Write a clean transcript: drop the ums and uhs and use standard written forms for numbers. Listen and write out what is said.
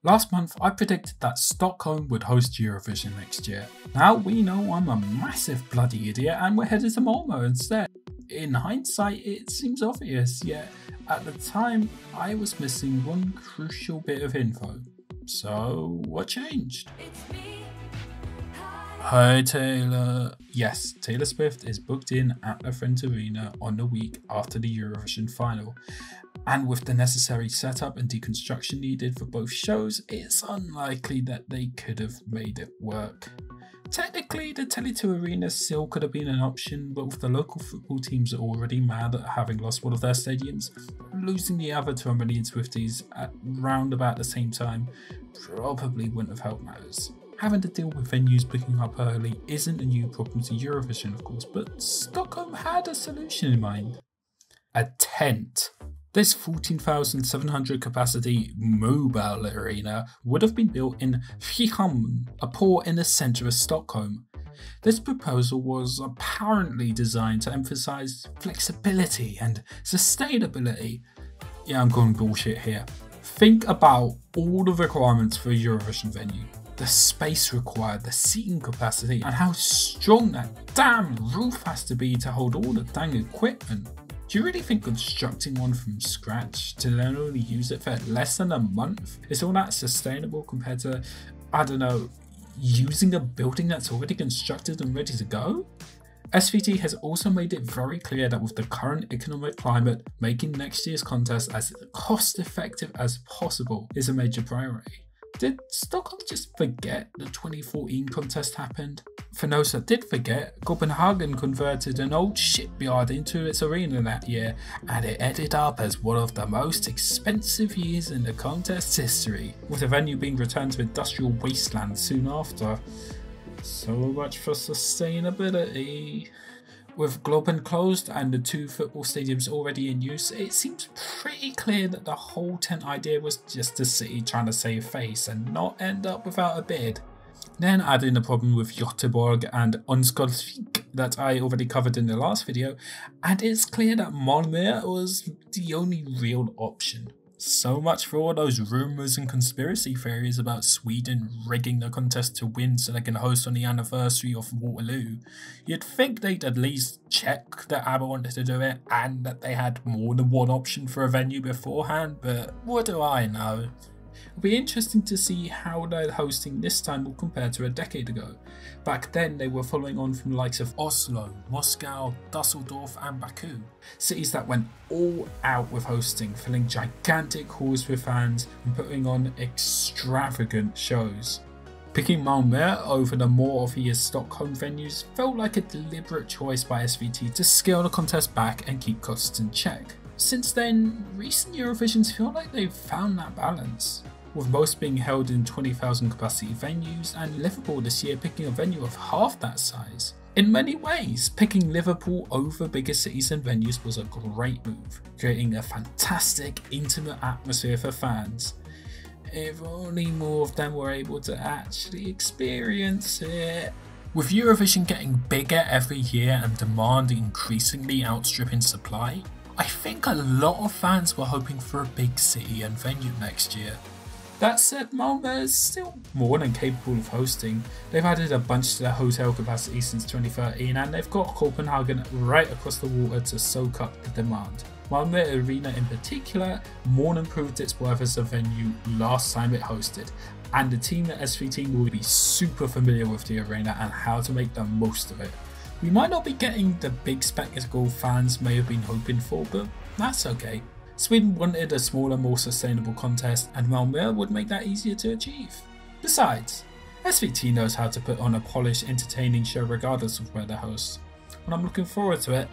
Last month, I predicted that Stockholm would host Eurovision next year. Now we know I'm a massive bloody idiot and we're headed to Malmö instead. In hindsight, it seems obvious, yet at the time, I was missing one crucial bit of info. So, what changed? Hi Taylor. Yes, Taylor Swift is booked in at the Friends Arena on the week after the Eurovision final. And with the necessary setup and deconstruction needed for both shows, it's unlikely that they could have made it work. Technically, the Tele2 Arena still could have been an option, but with the local football teams already mad at having lost one of their stadiums, losing the other to a million Swifties at round about the same time probably wouldn't have helped matters. Having to deal with venues picking up early isn't a new problem to Eurovision, of course, but Stockholm had a solution in mind. A tent. This 14,700 capacity mobile arena would have been built in Stockholm, a port in the centre of Stockholm. This proposal was apparently designed to emphasise flexibility and sustainability. Yeah, I'm going bullshit here. Think about all the requirements for a Eurovision venue. The space required, the seating capacity, and how strong that damn roof has to be to hold all the dang equipment. Do you really think constructing one from scratch to then only use it for less than a month is all that sustainable compared to, I don't know, using a building that's already constructed and ready to go? SVT has also made it very clear that with the current economic climate, making next year's contest as cost effective as possible is a major priority. Did Stockholm just forget the 2014 contest happened? For those that did forget, Copenhagen converted an old shipyard into its arena that year, and it ended up as one of the most expensive years in the contest's history, with the venue being returned to industrial wasteland soon after. So much for sustainability. With Globen closed and the two football stadiums already in use, it seems pretty clear that the whole tent idea was just the city trying to save face and not end up without a bid. Then add in the problem with Göteborg and Onskolsvik that I already covered in the last video, and it's clear that Malmö was the only real option. So much for all those rumours and conspiracy theories about Sweden rigging the contest to win so they can host on the anniversary of Waterloo. You'd think they'd at least check that ABBA wanted to do it and that they had more than one option for a venue beforehand, but what do I know? It'll be interesting to see how their hosting this time will compare to a decade ago. Back then they were following on from the likes of Oslo, Moscow, Dusseldorf and Baku. Cities that went all out with hosting, filling gigantic halls with fans and putting on extravagant shows. Picking Malmö over the more obvious Stockholm venues felt like a deliberate choice by SVT to scale the contest back and keep costs in check. Since then, recent Eurovisions feel like they've found that balance, with most being held in 20,000 capacity venues and Liverpool this year picking a venue of half that size. In many ways, picking Liverpool over bigger cities and venues was a great move, creating a fantastic, intimate atmosphere for fans. If only more of them were able to actually experience it. With Eurovision getting bigger every year and demand increasingly outstripping supply, I think a lot of fans were hoping for a big city and venue next year. That said, Malmö is still more than capable of hosting. They've added a bunch to their hotel capacity since 2013 and they've got Copenhagen right across the water to soak up the demand. Malmö Arena in particular more than proved its worth as a venue last time it hosted, and the team at SVT will be super familiar with the arena and how to make the most of it. We might not be getting the big spectacle fans may have been hoping for, but that's okay. Sweden wanted a smaller, more sustainable contest, and Malmö would make that easier to achieve. Besides, SVT knows how to put on a polished, entertaining show regardless of where they host, and I'm looking forward to it.